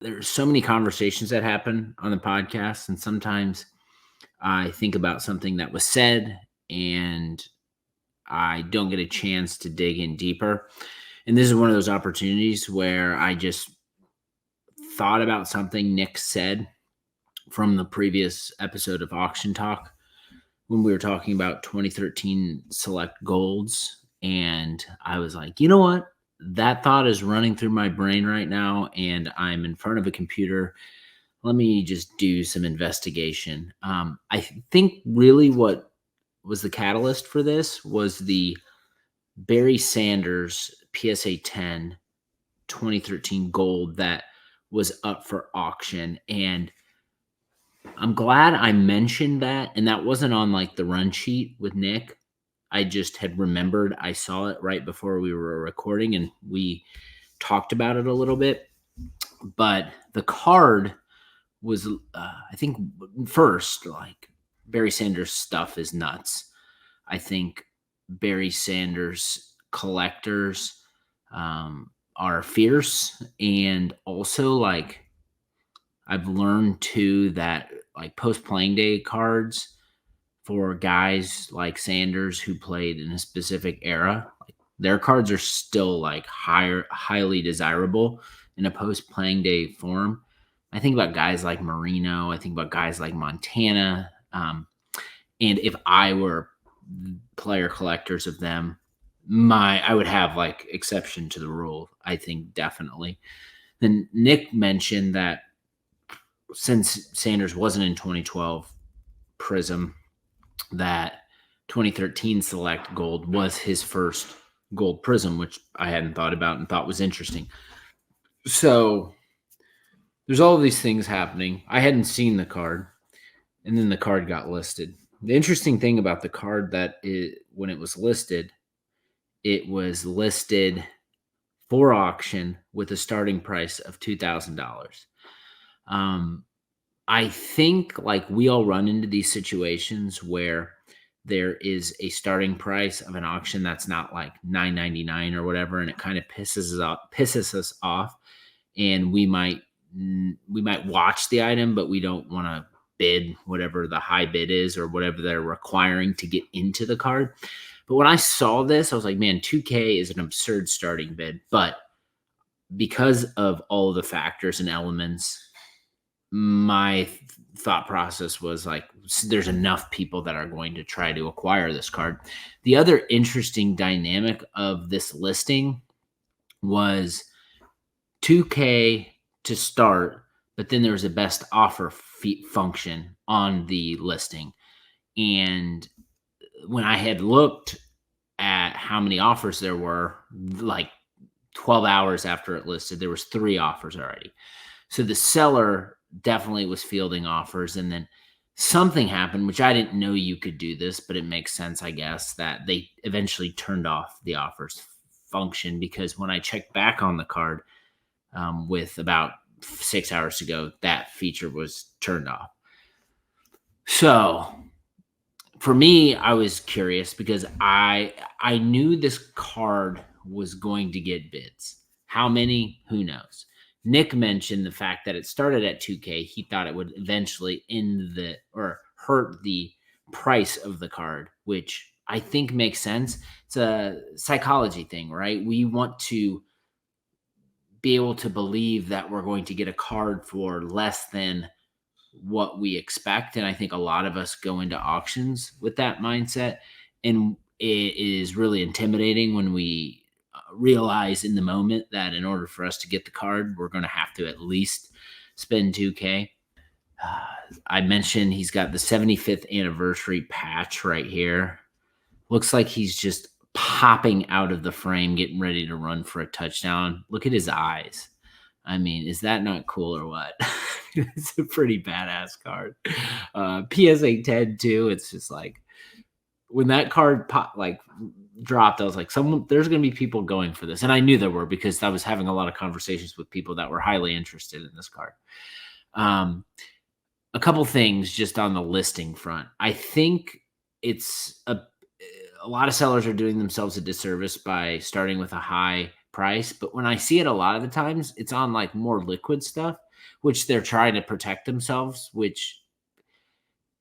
there's so many conversations that happen on the podcast, and sometimes I think about something that was said and I don't get a chance to dig in deeper. And this is one of those opportunities where I just thought about something Nick said from the previous episode of Auction Talk when we were talking about 2013 select golds. And I was like, you know what? That thought is running through my brain right now, and I'm in front of a computer. Let me just do some investigation. I think really what was the catalyst for this was the Barry Sanders PSA 10 2013 gold that was up for auction. And I'm glad I mentioned that. And that wasn't on like the run sheet with Nick. I just had remembered I saw it right before we were recording and we talked about it a little bit. But the card was, I think, first, like Barry Sanders stuff is nuts. I think Barry Sanders collectors are fierce, and also like I've learned too that like post playing day cards for guys like Sanders who played in a specific era, like their cards are still like highly desirable in a post playing day form. I think about guys like Marino. I think about guys like Montana. And if I were player collectors of them, I would have like exception to the rule. I think definitely. Then Nick mentioned that since Sanders wasn't in 2012 Prizm, that 2013 Select Gold was his first gold Prizm, which I hadn't thought about and thought was interesting. So there's all of these things happening. I hadn't seen the card, and then the card got listed. The interesting thing about the card when it was listed for auction with a starting price of $2,000. I think like we all run into these situations where there is a starting price of an auction that's not like $9.99 or whatever, and it kind of pisses us off, and we might watch the item, but we don't want to bid whatever the high bid is or whatever they're requiring to get into the card. But when I saw this, I was like, man, 2K is an absurd starting bid. But because of all of the factors and elements, my thought process was like, there's enough people that are going to try to acquire this card. The other interesting dynamic of this listing was 2K to start, but then there was a best offer function on the listing. And when I had looked at how many offers there were, like 12 hours after it listed, there was 3 offers already. So the seller definitely was fielding offers. And then something happened, which I didn't know you could do this, but it makes sense, I guess, that they eventually turned off the offers function, because when I checked back on the card with about 6 hours to go, that feature was turned off. So for me, I was curious because I knew this card was going to get bids. How many? Who knows? Nick mentioned the fact that it started at 2K. He thought it would eventually hurt the price of the card, which I think makes sense. It's a psychology thing, right? We want to be able to believe that we're going to get a card for less than what we expect. And I think a lot of us go into auctions with that mindset. And it is really intimidating when we realize in the moment that in order for us to get the card, we're going to have to at least spend 2K. I mentioned he's got the 75th anniversary patch right here. Looks like he's just popping out of the frame, getting ready to run for a touchdown. Look at his eyes. I mean, is that not cool or what? It's a pretty badass card. PSA 10 too. It's just like when that card dropped, I was like, there's going to be people going for this. And I knew there were, because I was having a lot of conversations with people that were highly interested in this card. A couple things just on the listing front. I think it's a lot of sellers are doing themselves a disservice by starting with a high price. But when I see it a lot of the times, it's on like more liquid stuff. which they're trying to protect themselves, which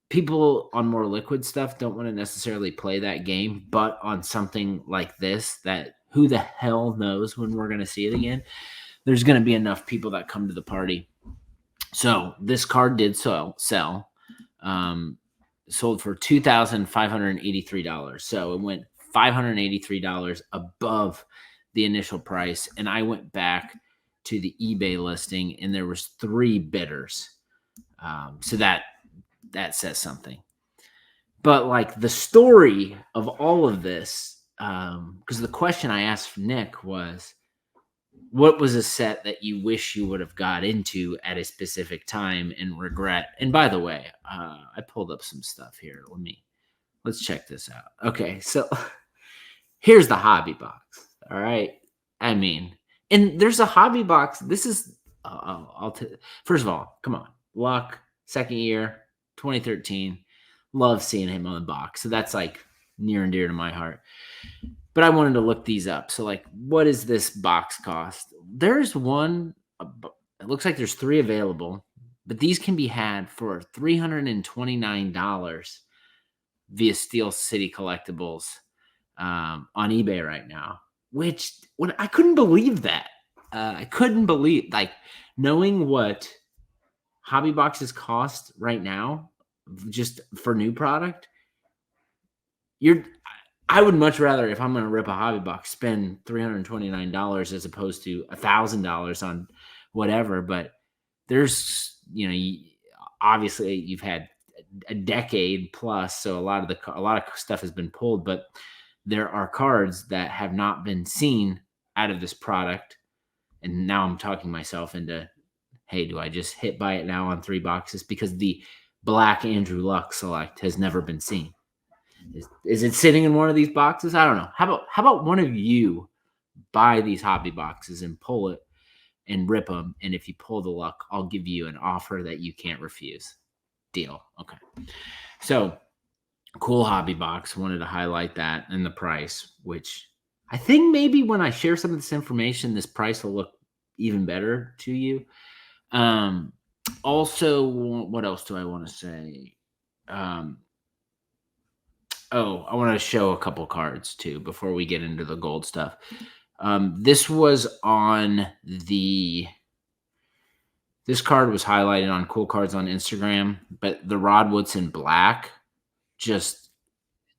people on more liquid stuff don't want to necessarily play that game, but on something like this, that who the hell knows when we're going to see it again, there's going to be enough people that come to the party. So this card did sell, sold for $2,583. So it went $583 above the initial price. And I went back to the eBay listing and there was 3 bidders. So that says something. But like the story of all of this, because the question I asked Nick was, what was a set that you wish you would have got into at a specific time and regret? And by the way, I pulled up some stuff here. Let's check this out. Okay, so here's the hobby box. All right. I mean, and there's a hobby box. This is, first of all, come on. Luck, second year, 2013. Love seeing him on the box. So that's like near and dear to my heart. But I wanted to look these up. So like, what does this box cost? There's one, it looks like there's 3 available, but these can be had for $329 via Steel City Collectibles on eBay right now, which when I couldn't believe that. I couldn't believe, like, knowing what hobby boxes cost right now, just for new product. I would much rather, if I'm going to rip a hobby box, spend $329 as opposed to $1,000 on whatever. But there's, obviously you've had a decade plus, so a lot of stuff has been pulled, but there are cards that have not been seen out of this product. And now I'm talking myself into, hey, do I just hit buy it now on 3 boxes? Because the black Andrew Luck select has never been seen. Is it sitting in one of these boxes? I don't know. How about one of you buy these hobby boxes and pull it and rip them? And if you pull the luck, I'll give you an offer that you can't refuse. Deal. Okay. So cool hobby box. Wanted to highlight that and the price, which I think maybe when I share some of this information, this price will look even better to you. Also, what else do I want to say? I want to show a couple cards too before we get into the gold stuff. This card was highlighted on Cool Cards on Instagram, but the Rod Woodson Black, just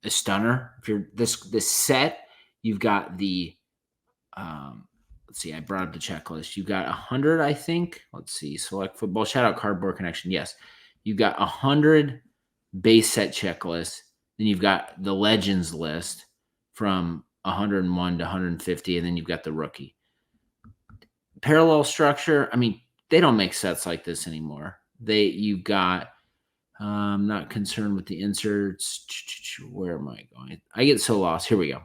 a stunner. If you're this set, you've got the let's see, I brought up the checklist. You've got 100, I think. Let's see, select football. Shout out Cardboard Connection. Yes, you've got 100 base set checklists. Then you've got the Legends list from 101 to 150, and then you've got the rookie. Parallel structure. I mean, they don't make sets like this anymore. You've got, I'm not concerned with the inserts. Where am I going? I get so lost. Here we go.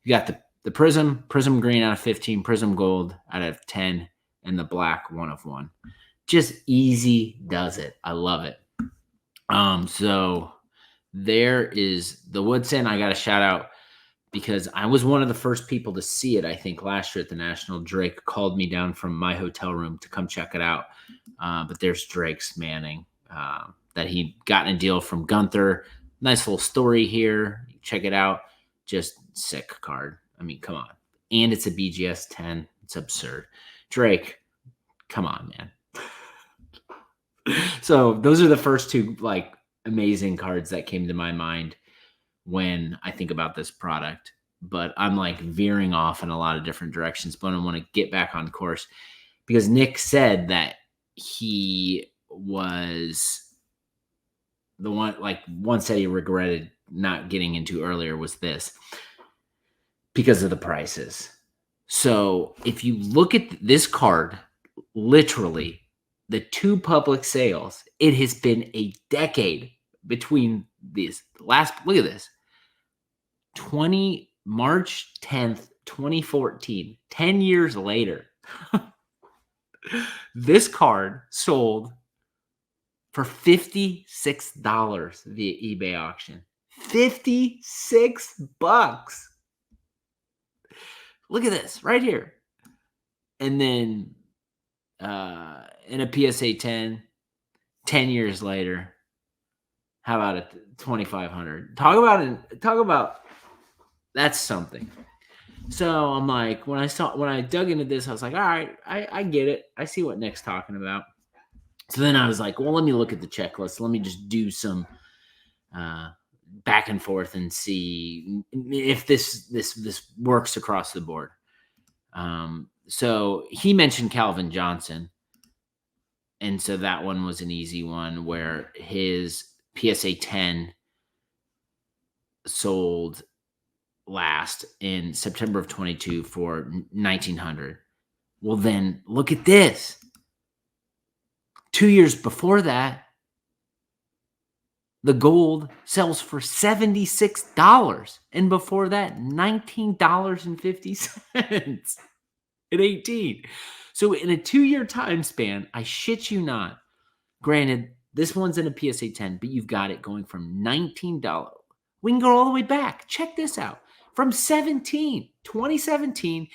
You got the Prizm green out of 15, Prizm gold out of 10, and the black 1 of 1. Just easy does it. I love it. So there is the Woodson. I got a shout out because I was one of the first people to see it, I think, last year at the National. Drake called me down from my hotel room to come check it out. But there's Drake's Manning that he got in a deal from Gunther. Nice little story here. Check it out. Just sick card. I mean, come on. And it's a BGS 10. It's absurd. Drake, come on, man. So those are the first 2, like, amazing cards that came to my mind when I think about this product. But I'm like veering off in a lot of different directions, but I want to get back on course because Nick said that he was the one set he regretted not getting into earlier was this because of the prices. So if you look at this card, literally the 2 public sales, it has been a decade between these. Look at this. March 10th, 2014, 10 years later. This card sold for $56 via eBay auction. $56. Look at this right here. And then in a PSA 10, 10 years later. How about a 2,500? Talk about that's something. So I'm like, when I dug into this, I was like, all right, I get it. I see what Nick's talking about. So then I was like, well, let me look at the checklist. Let me just do some uh, back and forth and see if this works across the board. So he mentioned Calvin Johnson, and so that one was an easy one where his PSA 10 sold last in September of 22 for 1,900. Well, then look at this. 2 years before that, the gold sells for $76. And before that, $19.50 at 18. So in a 2-year time span, I shit you not. Granted, this one's in a PSA 10, but you've got it going from $19. We can go all the way back. Check this out. From 2017,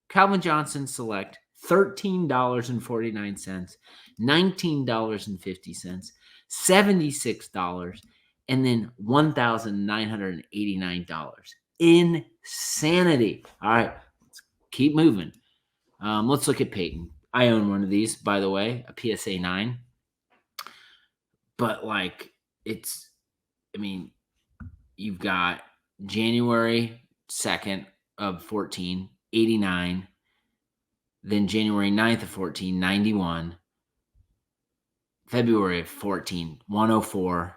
Calvin Johnson Select, $13.49, $19.50, $76, and then $1,989. Insanity. All right, let's keep moving. Let's look at Peyton. I own one of these, by the way, a PSA 9. But you've got January 2nd of 14, 89. Then January 9th of 14, 91. February of 14, 104.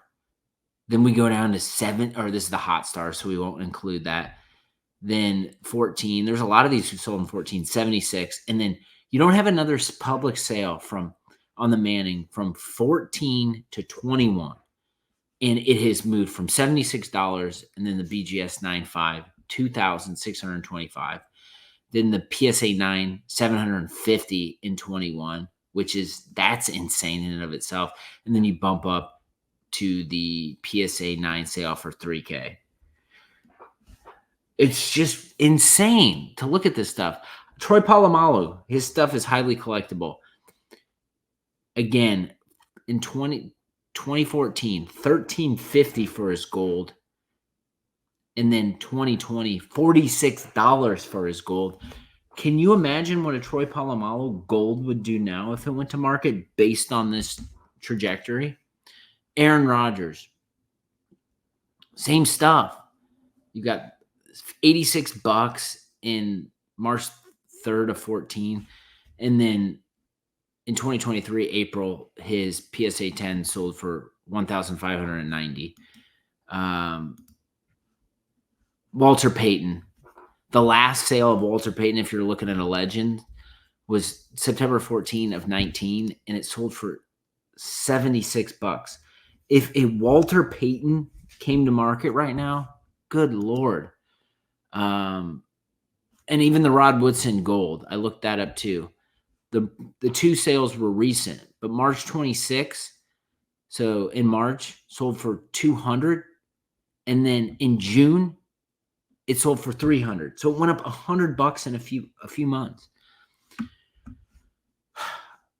Then we go down to 7, or this is the hot star, so we won't include that. Then 14, there's a lot of these who sold in 14, 76. And then you don't have another public sale on the Manning from 14 to 21. And it has moved from $76, and then the BGS 9.5, $2,625. Then the PSA 9, $750 in 21, that's insane in and of itself. And then you bump up to the PSA 9 sale for $3K. It's just insane to look at this stuff. Troy Polamalu, his stuff is highly collectible. Again, in 2014, $1,350 for his gold. And then 2020, $46 for his gold. Can you imagine what a Troy Polamalu gold would do now if it went to market based on this trajectory? Aaron Rodgers, same stuff. You got $86 in March 3rd of 14. And then in 2023, April, his PSA 10 sold for $1,590. Walter Payton. The last sale of Walter Payton, if you're looking at a legend, was September 14 of 19, and it sold for $76. If a Walter Payton came to market right now, good Lord. And even the Rod Woodson gold, I looked that up too. The two sales were recent, but March 26, so in March, sold for $200, and then in June, it sold for $300. So it went up $100 in a few months.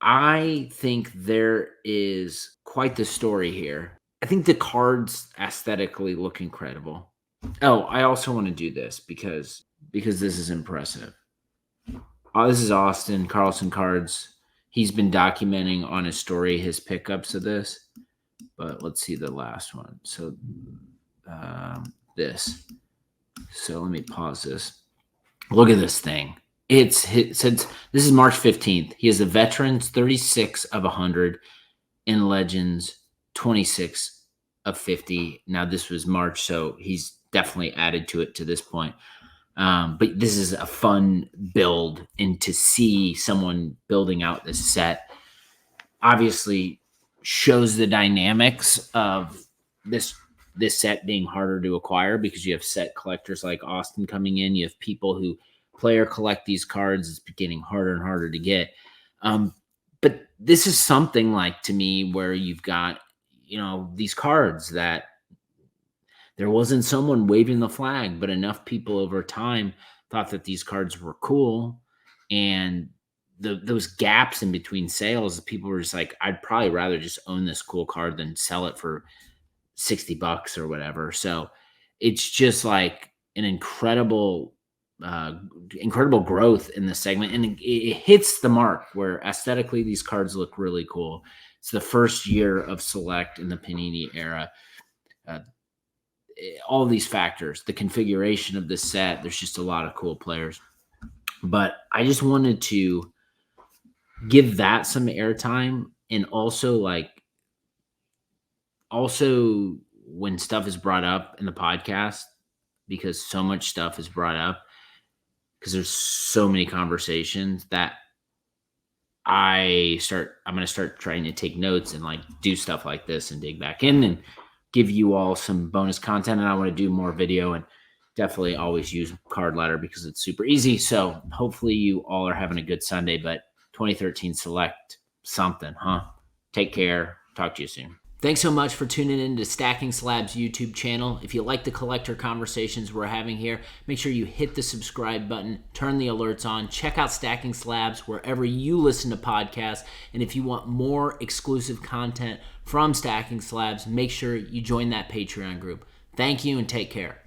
I think there is quite the story here. I think the cards aesthetically look incredible. Oh, I also want to do this because this is impressive. This is Austin Carlson Cards. He's been documenting on his story his pickups of this. But let's see the last one. So this. So let me pause this. Look at this thing. Since this is March 15th. He has a Veterans 36 of 100 and Legends 26 of 50. Now this was March, so he's definitely added to it to this point. But this is a fun build, and to see someone building out this set obviously shows the dynamics of this set being harder to acquire, because you have set collectors like Austin coming in. You have people who play or collect these cards. It's getting harder and harder to get. But this is something like, to me, where you've got, these cards that there wasn't someone waving the flag, but enough people over time thought that these cards were cool, and those gaps in between sales, people were just like, I'd probably rather just own this cool card than sell it for $60 or whatever. So it's just like an uh, incredible growth in the segment, and it hits the mark where aesthetically these cards look really cool. It's the first year of Select in the Panini era. Uh, all these factors, the configuration of the set, there's just a lot of cool players. But I just wanted to give that some airtime, and also when stuff is brought up in the podcast, because so much stuff is brought up, because there's so many conversations that I'm going to start trying to take notes and like do stuff like this and dig back in and give you all some bonus content. And I want to do more video, and definitely always use Card Ladder because it's super easy. So hopefully you all are having a good Sunday, but 2013 Select something, huh? Take care. Talk to you soon. Thanks so much for tuning in to Stacking Slabs YouTube channel. If you like the collector conversations we're having here, make sure you hit the subscribe button, turn the alerts on, check out Stacking Slabs wherever you listen to podcasts. And if you want more exclusive content from Stacking Slabs, make sure you join that Patreon group. Thank you and take care.